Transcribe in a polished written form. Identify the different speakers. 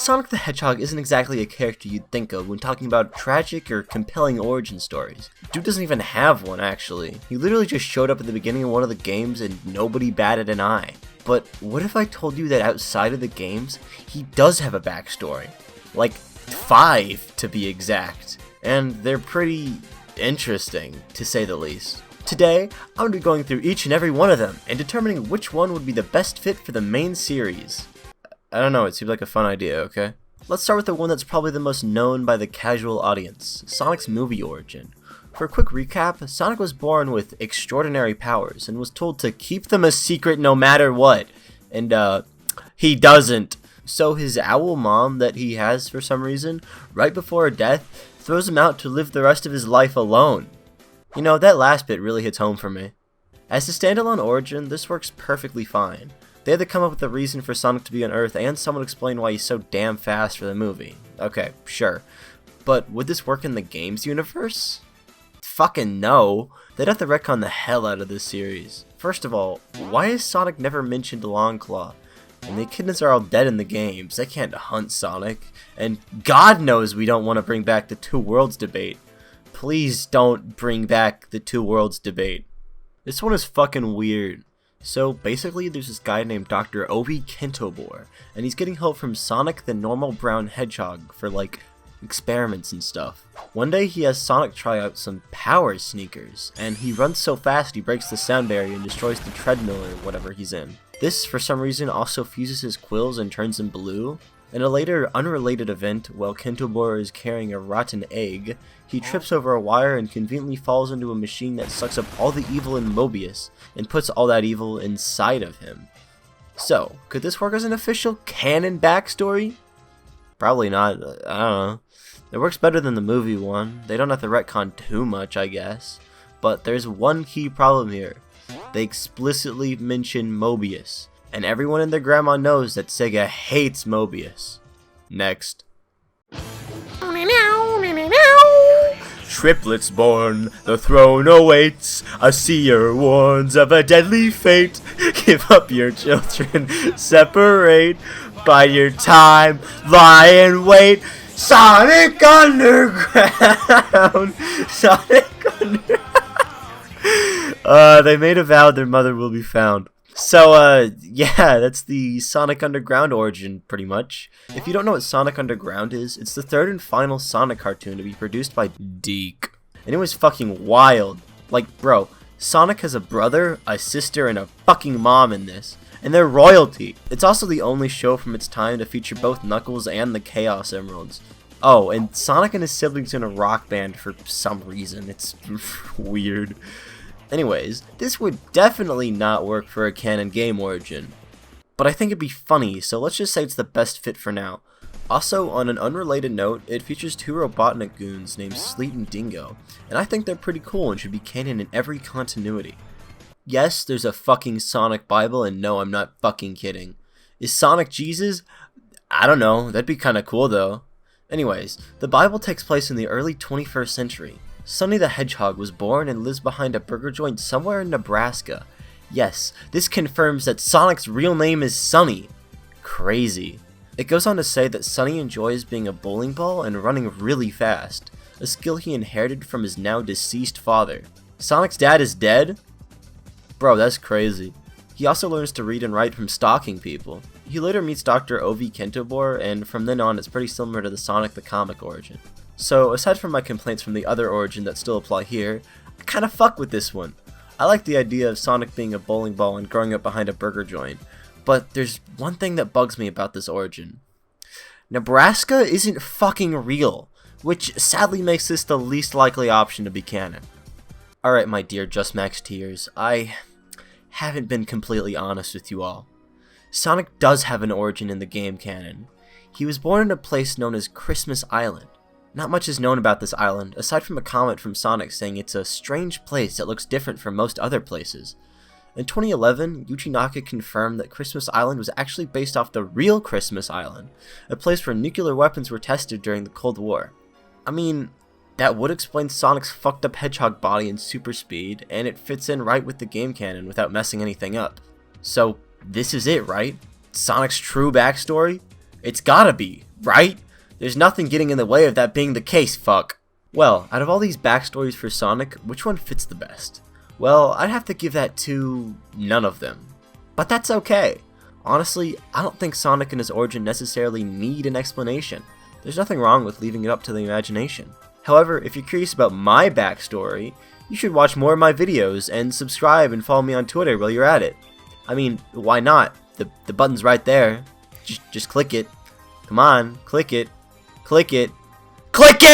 Speaker 1: Sonic the Hedgehog isn't exactly a character you'd think of when talking about tragic or compelling origin stories. Dude doesn't even have one, actually. He literally just showed up at the beginning of one of the games and nobody batted an eye. But what if I told you that outside of the games, he does have a backstory? Like 5 to be exact. And they're pretty interesting, to say the least. Today, I'm going to be going through each and every one of them and determining which one would be the best fit for the main series. I don't know, it seemed like a fun idea, okay? Let's start with the one that's probably the most known by the casual audience, Sonic's movie origin. For a quick recap, Sonic was born with extraordinary powers and was told to keep them a secret no matter what. And, he doesn't. So his owl mom that he has for some reason, right before her death, throws him out to live the rest of his life alone. You know, that last bit really hits home for me. As a standalone origin, this works perfectly fine. They had to come up with a reason for Sonic to be on Earth and someone explain why he's so damn fast for the movie. Okay, sure. But would this work in the games universe? Fucking no. They'd have to retcon the hell out of this series. First of all, why is Sonic never mentioned Longclaw? And the echidnas are all dead in the games. They can't hunt Sonic. And God knows we don't want to bring back the Two Worlds debate. Please don't bring back the Two Worlds debate. This one is fucking weird. So basically there's this guy named Dr. Obi Kentobor, and he's getting help from Sonic the normal brown hedgehog for like experiments and stuff. One day he has Sonic try out some power sneakers, and he runs so fast he breaks the sound barrier and destroys the treadmill or whatever he's in. This for some reason also fuses his quills and turns them blue. In a later, unrelated event, while Kentobor is carrying a rotten egg, he trips over a wire and conveniently falls into a machine that sucks up all the evil in Mobius, and puts all that evil inside of him. So, could this work as an official canon backstory? Probably not, I don't know. It works better than the movie one. They don't have to retcon too much, I guess. But there's one key problem here. They explicitly mention Mobius. And everyone and their grandma knows that Sega hates Mobius. Next. Triplets born, the throne awaits. A seer warns of a deadly fate. Give up your children, separate. Bide your time, lie and wait. Sonic Underground. Sonic Underground. They made a vow their mother will be found. So, yeah, that's the Sonic Underground origin, pretty much. If you don't know what Sonic Underground is, it's the third and final Sonic cartoon to be produced by Deke. And it was fucking wild. Like, bro, Sonic has a brother, a sister, and a fucking mom in this. And they're royalty. It's also the only show from its time to feature both Knuckles and the Chaos Emeralds. Oh, and Sonic and his siblings in a rock band for some reason. It's weird. Anyways, this would definitely not work for a canon game origin. But I think it'd be funny, so let's just say it's the best fit for now. Also, on an unrelated note, it features 2 Robotnik goons named Sleet and Dingo, and I think they're pretty cool and should be canon in every continuity. Yes, there's a fucking Sonic Bible, and no, I'm not fucking kidding. Is Sonic Jesus? I don't know, that'd be kinda cool though. Anyways, the Bible takes place in the early 21st century. Sonny the Hedgehog was born and lives behind a burger joint somewhere in Nebraska. Yes, this confirms that Sonic's real name is Sonny. Crazy. It goes on to say that Sonny enjoys being a bowling ball and running really fast, a skill he inherited from his now deceased father. Sonic's dad is dead? Bro, that's crazy. He also learns to read and write from stalking people. He later meets Dr. Ovi Kentobor, and from then on it's pretty similar to the Sonic the comic origin. So, aside from my complaints from the other origin that still apply here, I kinda fuck with this one. I like the idea of Sonic being a bowling ball and growing up behind a burger joint, but there's one thing that bugs me about this origin. Nebraska isn't fucking real, which sadly makes this the least likely option to be canon. Alright my dear JustMaxTers, I haven't been completely honest with you all. Sonic does have an origin in the game canon. He was born in a place known as Christmas Island. Not much is known about this island, aside from a comment from Sonic saying it's a strange place that looks different from most other places. In 2011, Yuji Naka confirmed that Christmas Island was actually based off the real Christmas Island, a place where nuclear weapons were tested during the Cold War. I mean, that would explain Sonic's fucked up hedgehog body and super speed, and it fits in right with the game canon without messing anything up. So, this is it, right? Sonic's true backstory? It's gotta be, Right? There's nothing getting in the way of that being the case, fuck. Well, out of all these backstories for Sonic, which one fits the best? Well, I'd have to give that to none of them. But that's okay. Honestly, I don't think Sonic and his origin necessarily need an explanation. There's nothing wrong with leaving it up to the imagination. However, if you're curious about my backstory, you should watch more of my videos and subscribe and follow me on Twitter while you're at it. I mean, why not? The button's right there. Just click it. Come on, click it. Click it. Click it!